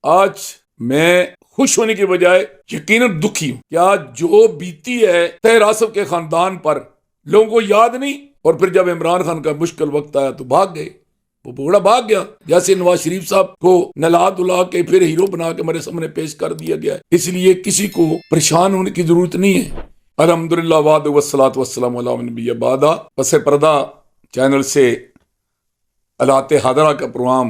آج میں خوش ہونے کی بجائے یقیناً دکھی ہوں کہ آج جو بیتی ہے طاہر آصف کے خاندان پر لوگوں کو یاد نہیں، اور پھر جب عمران خان کا مشکل وقت آیا تو بھاگ گئے، وہ بوڑھا بھاگ گیا، جیسے نواز شریف صاحب کو نلا دلا کے پھر ہیرو بنا کے ہمارے سامنے پیش کر دیا گیا ہے۔ اس لیے کسی کو پریشان ہونے کی ضرورت نہیں ہے۔ الحمدللہ وحدہ والصلاۃ والسلام علی من نبی بعد۔ پس پردہ چینل سے الات حاضرہ کا پروگرام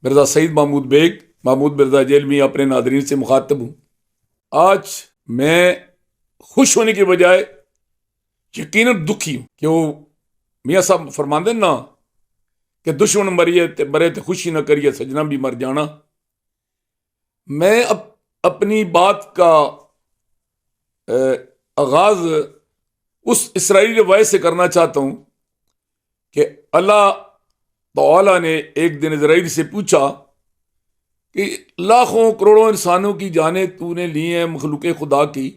مرزا سعید محمود مرزا جیلمی اپنے ناظرین سے مخاطب ہوں۔ آج میں خوش ہونے کی بجائے یقیناً دکھی ہوں کہ وہ میاں صاحب فرماندے نا کہ دشمن مرے تے خوشی نہ کریے سجنا بھی مر جانا۔ میں اپنی بات کا آغاز اس اسرائیلی روایت سے کرنا چاہتا ہوں کہ اللہ تعالیٰ نے ایک دن اسرائیل سے پوچھا کہ لاکھوں کروڑوں انسانوں کی جانیں تو نے لی ہیں مخلوق خدا کی،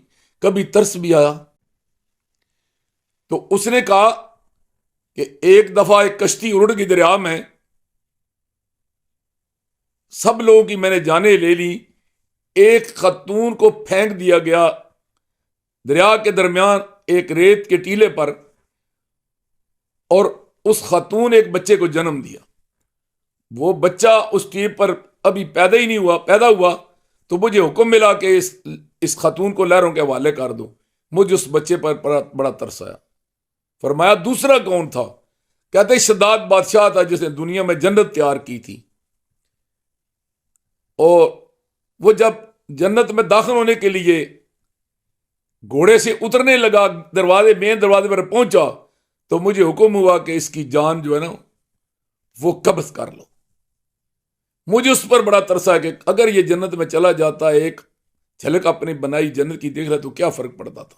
کبھی ترس بھی آیا؟ تو اس نے کہا کہ ایک دفعہ ایک کشتی اڑ گئی دریا میں، سب لوگوں کی میں نے جانیں لے لی، ایک خاتون کو پھینک دیا گیا دریا کے درمیان ایک ریت کے ٹیلے پر، اور اس خاتون ایک بچے کو جنم دیا۔ وہ بچہ اس ٹیپ پر ابھی پیدا ہوا تو مجھے حکم ملا کہ اس خاتون کو لہروں کے حوالے کر دو۔ مجھے اس بچے پر بڑا ترس آیا۔ فرمایا دوسرا کون تھا؟ کہتے شداد بادشاہ تھا جس نے دنیا میں جنت تیار کی تھی، اور وہ جب جنت میں داخل ہونے کے لیے گھوڑے سے اترنے لگا، مین دروازے پر پہنچا تو مجھے حکم ہوا کہ اس کی جان جو ہے نا وہ قبض کر لو۔ مجھے اس پر بڑا ترس ہے کہ اگر یہ جنت میں چلا جاتا ہے، ایک جھلک اپنی بنائی جنت کی دیکھ رہا تو کیا فرق پڑتا تھا۔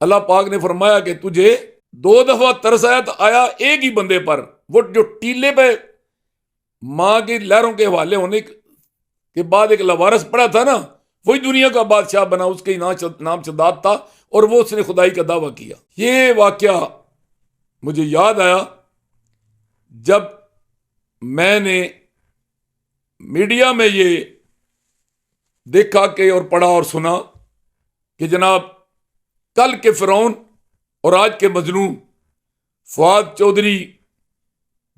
اللہ پاک نے فرمایا کہ تجھے 2 دفعہ ترس آیا تو آیا ایک ہی بندے پر، وہ جو ٹیلے پہ ماں کی لہروں کے حوالے ہونے کے بعد ایک لوارث پڑا تھا نا، وہی دنیا کا بادشاہ بنا، اس کے نام شداد تھا، اور وہ اس نے خدائی کا دعویٰ کیا۔ یہ واقعہ مجھے یاد آیا جب میں نے میڈیا میں یہ دیکھا کہ اور پڑھا اور سنا کہ جناب کل کے فرعون اور آج کے مظلوم فؤاد چودھری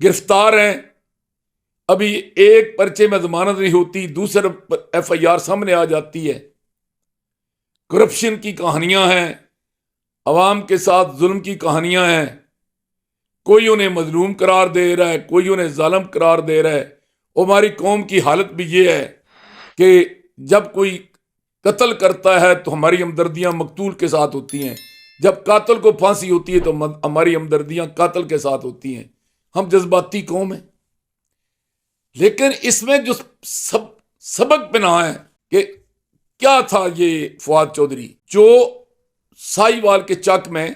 گرفتار ہیں۔ ابھی ایک پرچے میں ضمانت نہیں ہوتی، دوسرے FIR سامنے آ جاتی ہے۔ کرپشن کی کہانیاں ہیں، عوام کے ساتھ ظلم کی کہانیاں ہیں، کوئی انہیں مظلوم قرار دے رہا ہے، کوئی انہیں ظالم قرار دے رہا ہے۔ ہماری قوم کی حالت بھی یہ ہے کہ جب کوئی قتل کرتا ہے تو ہماری ہمدردیاں مقتول کے ساتھ ہوتی ہیں، جب قاتل کو پھانسی ہوتی ہے تو ہماری ہمدردیاں قاتل کے ساتھ ہوتی ہیں۔ ہم جذباتی قوم ہیں، لیکن اس میں جو سبق بنا ہے کہ کیا تھا یہ فؤاد چودھری جو سائی وال کے چک میں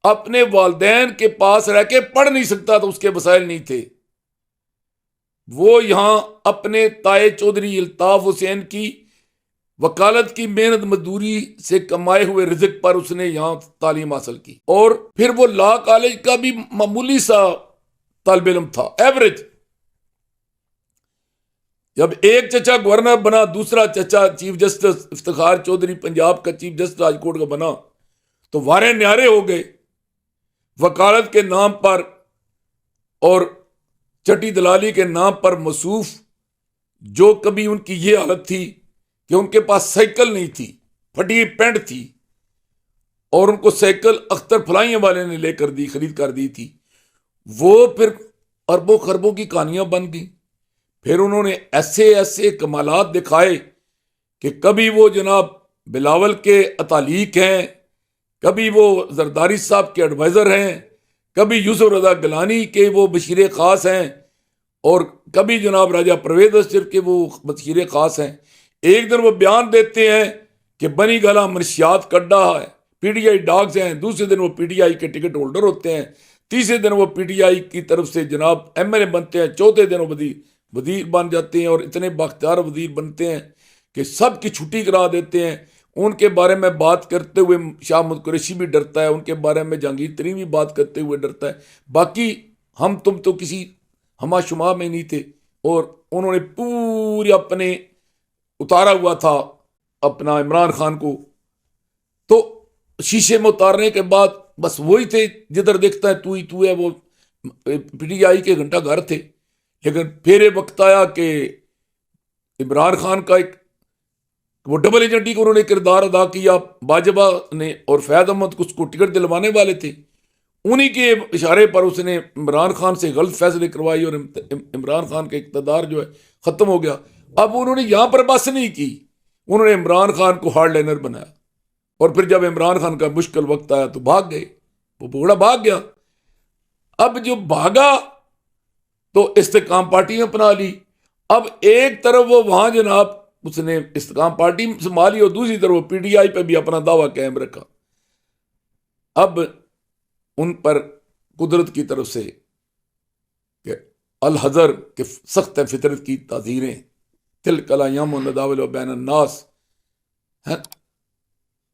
اپنے والدین کے پاس رہ کے پڑھ نہیں سکتا تھا، اس کے وسائل نہیں تھے، وہ یہاں اپنے تائے چودھری الطاف حسین کی وکالت کی محنت مزدوری سے کمائے ہوئے رزق پر اس نے یہاں تعلیم حاصل کی، اور پھر وہ لا کالج کا بھی معمولی سا طالب علم تھا، ایوریج۔ جب ایک چچا گورنر بنا، دوسرا چچا چیف جسٹس، افتخار چودھری پنجاب کا چیف جسٹس ہائی کورٹ کا بنا، تو وارے نیارے ہو گئے وکالت کے نام پر اور چٹی دلالی کے نام پر موصوف۔ جو کبھی ان کی یہ حالت تھی کہ ان کے پاس سائیکل نہیں تھی، پھٹی پینٹ تھی، اور ان کو سائیکل اختر فلائیں والے نے خرید کر دی تھی، وہ پھر اربوں خربوں کی کہانیاں بن گئی۔ پھر انہوں نے ایسے کمالات دکھائے کہ کبھی وہ جناب بلاول کے اتالیق ہیں، کبھی وہ زرداری صاحب کے ایڈوائزر ہیں، کبھی یوسف رضا گیلانی کے وہ بشیر خاص ہیں، اور کبھی جناب راجہ پرویز اشرف کے وہ بشیر خاص ہیں۔ ایک دن وہ بیان دیتے ہیں کہ بنی گلا منشیات کڈا ہے، PTI ڈاگز ہیں، دوسرے دن وہ PTI کے ٹکٹ ہولڈر ہوتے ہیں، تیسرے دن وہ PTI کی طرف سے جناب MLA بنتے ہیں، چوتھے دن وہ وزیر بن جاتے ہیں، اور اتنے باختیار وزیر بنتے ہیں کہ سب کی چھٹی کرا دیتے ہیں۔ ان کے بارے میں بات کرتے ہوئے شاہ محمود قریشی بھی ڈرتا ہے، ان کے بارے میں جہانگیر ترین بھی بات کرتے ہوئے ڈرتا ہے، باقی ہم تم تو کسی ہما شما میں نہیں تھے۔ اور انہوں نے پورے اپنے اتارا ہوا تھا اپنا عمران خان کو، تو شیشے میں اتارنے کے بعد بس وہی تھے، جدھر دیکھتا ہے تو ہے، وہ پی ٹی آئی کے گھنٹہ گھر تھے۔ لیکن پھر ایک وقت آیا کہ عمران خان کا ایک وہ ڈبل ایجنٹی کو انہوں نے کردار ادا کیا باجوہ نے، اور فیض احمد کو اس کو ٹکٹ دلوانے والے تھے، انہی کے اشارے پر اس نے عمران خان سے غلط فیصلے کروائی اور عمران خان کا اقتدار جو ہے ختم ہو گیا۔ اب انہوں نے یہاں پر بس نہیں کی، انہوں نے عمران خان کو ہارڈ لائنر بنایا، اور پھر جب عمران خان کا مشکل وقت آیا تو بھاگ گئے، وہ بوڑھا بھاگ گیا۔ اب جو بھاگا تو استحکام پارٹی میں اپنا لی۔ اب ایک طرف وہ وہاں جناب اس نے استحکام پارٹی سنبھالی، اور دوسری طرف وہ پی ٹی آئی پہ بھی اپنا دعویٰ قائم رکھا۔ اب ان پر قدرت کی طرف سے کہ الحذر کے سخت فطرت کی تعزیریں، تلک الایام نداولها بین الناس،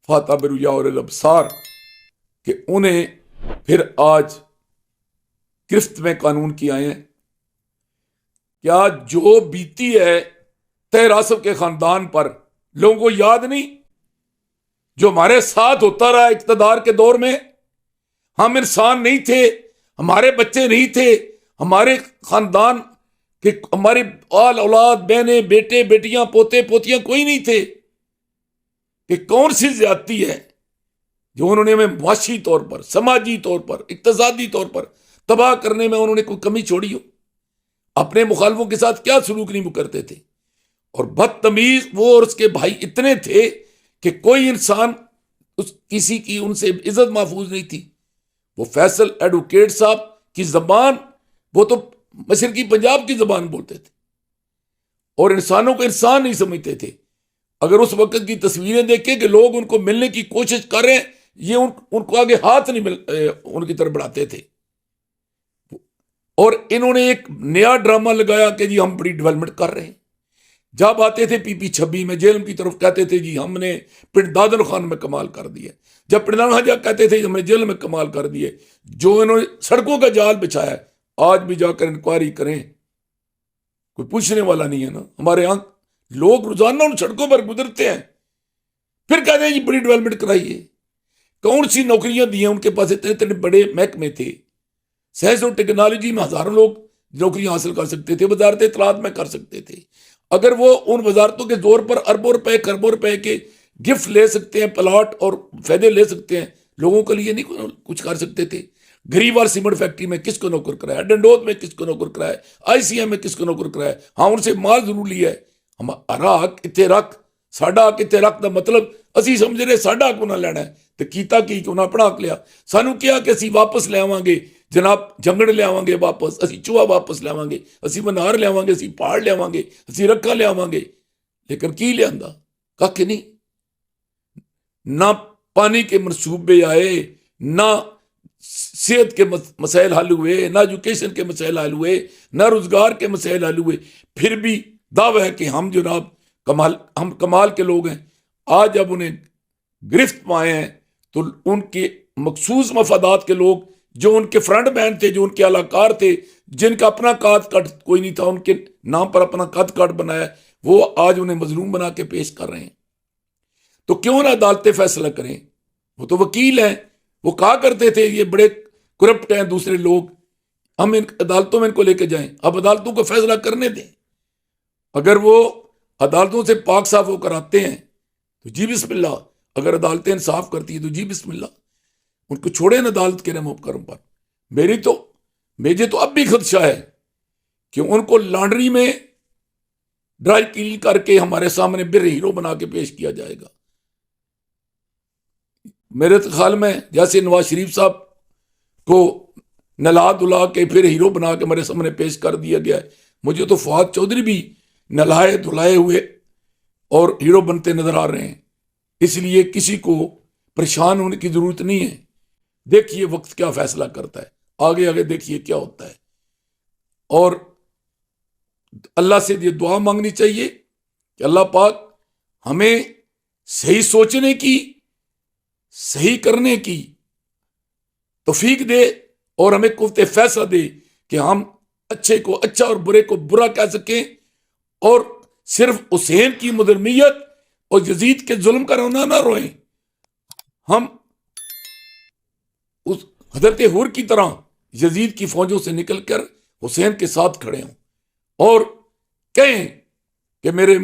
فاتبروا یا اولي الابصار، کہ انہیں پھر آج گرفت میں قانون کی آئے ہیں۔ کیا جو بیتی ہے طاہر آصف کے خاندان پر لوگوں کو یاد نہیں؟ جو ہمارے ساتھ ہوتا رہا اقتدار کے دور میں، ہم انسان نہیں تھے، ہمارے بچے نہیں تھے، ہمارے خاندان کہ ہماری آل اولاد، بہنیں، بیٹے، بیٹیاں، پوتے، پوتیاں کوئی نہیں تھے، کہ کون سی زیادتی ہے جو انہوں نے ہمیں معاشی طور پر، سماجی طور پر، اقتصادی طور پر تباہ کرنے میں انہوں نے کوئی کمی چھوڑی ہو؟ اپنے مخالفوں کے ساتھ کیا سلوک نہیں وہ کرتے تھے؟ اور بدتمیز وہ اور اس کے بھائی اتنے تھے کہ کوئی انسان کسی کی ان سے عزت محفوظ نہیں تھی۔ وہ فیصل ایڈوکیٹ صاحب کی زبان، وہ تو مشرقی پنجاب کی زبان بولتے تھے، اور انسانوں کو انسان نہیں سمجھتے تھے۔ اگر اس وقت کی تصویریں دیکھیں کہ لوگ ان کو ملنے کی کوشش کر رہے ہیں، یہ ان کو آگے ہاتھ نہیں ان کی طرف بڑھاتے تھے۔ اور انہوں نے ایک نیا ڈرامہ لگایا کہ جی ہم بڑی ڈیولپمنٹ کر رہے ہیں۔ جب آتے تھے پی پی 26 میں جیل کی طرف کہتے تھے جی ہم نے پنڈ دادن خان میں کمال کر دیا، جب پنڈ دادن خان کہتے تھے ہم نے جیل میں کمال کر دیے۔ جو انہوں نے سڑکوں کا جال بچھایا ہے، آج بھی جا کر انکوائری کریں، کوئی پوچھنے والا نہیں ہے نا۔ ہمارے یہاں لوگ روزانہ ان سڑکوں پر گزرتے ہیں، پھر کہتے ہیں جی بڑی ڈیولپمنٹ کرائیے۔ کون سی نوکریاں دی ہیں؟ ان کے پاس اتنے اتنے بڑے محکمے تھے، سائنس اور ٹیکنالوجی میں ہزاروں لوگ نوکریاں حاصل کر سکتے تھے، وزارت اطلاعات میں کر سکتے تھے۔ اگر وہ ان وزارتوں کے زور پر اربوں روپے کروڑوں روپے کے گفٹ لے سکتے ہیں، پلاٹ اور فائدے لے سکتے ہیں، لوگوں کے لیے نہیں کچھ کر سکتے تھے؟ گریوال سیمنٹ فیکٹری میں کس کو نوکر کرایا، ڈنڈوت میں کس کو نوکر کرایا، آئی سی ایم میں کس کو نوکر کرایا؟ ہاں ان سے مال ضرور لیا ہے۔ ہمارا حق اتنے رکھ، ساڈا حق اتنے رکھ دا مطلب اسی سمجھ رہے ساڈا حق انہیں لینا ہے، تو کیتا کی کہ انہیں اپنا حق لیا۔ سانو کیا کہ اسی واپس لے آواں گے جناب، جنگڑ لے آواں گے واپس، اسی چوہا واپس لے آواں گے، اسی منار لے آواں گے، اسی پہاڑ لے آواں گے، اسی رکھا لے آواں گے، لیکن کی لے آندا؟ کھ نہیں۔ نہ پانی کے منصوبے آئے، نہ صحت کے مسائل حل ہوئے، نہ ایجوکیشن کے مسائل حل ہوئے، نہ روزگار کے مسائل حل ہوئے۔ پھر بھی دعویٰ ہے کہ ہم جناب ہم کمال کے لوگ ہیں۔ آج جب انہیں گرفت میں آئے ہیں تو ان کے مخصوص مفادات کے لوگ جو ان کے فرنٹ مین تھے، جو ان کے اعلی کار تھے، جن کا اپنا کارڈ کوئی نہیں تھا، ان کے نام پر اپنا کارڈ بنایا، وہ آج انہیں مظلوم بنا کے پیش کر رہے ہیں۔ تو کیوں نہ عدالتیں فیصلہ کریں؟ وہ تو وکیل ہیں، وہ کہا کرتے تھے یہ بڑے کرپٹ ہیں دوسرے لوگ، ہم ان عدالتوں میں ان کو لے کے جائیں۔ اب عدالتوں کو فیصلہ کرنے دیں۔ اگر وہ عدالتوں سے پاک صاف ہو کر آتے ہیں تو جی بسم اللہ، اگر عدالتیں انصاف کرتی ہیں تو جی بسم اللہ، ان کو چھوڑیں عدالت کے رحم و کرم پر۔ مجھے تو اب بھی خدشہ ہے کہ ان کو لانڈری میں ڈرائی کلین کر کے ہمارے سامنے بر ہیرو بنا کے پیش کیا جائے گا۔ میرے خیال میں جیسے نواز شریف صاحب کو نلا دلا کے پھر ہیرو بنا کے میرے سامنے پیش کر دیا گیا ہے، مجھے تو فواد چودھری بھی نلائے دھلائے ہوئے اور ہیرو بنتے نظر آ رہے ہیں۔ اس لیے کسی کو پریشان ہونے کی ضرورت نہیں ہے۔ دیکھیے وقت کیا فیصلہ کرتا ہے، آگے آگے دیکھیے کیا ہوتا ہے۔ اور اللہ سے یہ دعا مانگنی چاہیے کہ اللہ پاک ہمیں صحیح سوچنے کی، صحیح کرنے کی توفیق دے، اور ہمیں قوت فیصلہ دے کہ ہم اچھے کو اچھا اور برے کو برا کہہ سکیں، اور صرف حسین کی مظلومیت اور یزید کے ظلم کا رونا نہ روئیں، ہم اس حضرت حور کی طرح یزید کی فوجوں سے نکل کر حسین کے ساتھ کھڑے ہوں اور کہیں کہ میرے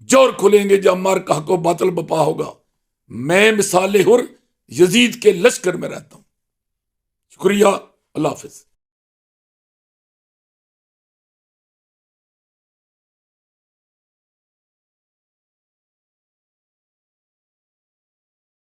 جور کھلیں گے جب عمار کا حق و باطل بپا ہوگا، میں مثال حر یزید کے لشکر میں رہتا ہوں۔ شکریہ، اللہ حافظ۔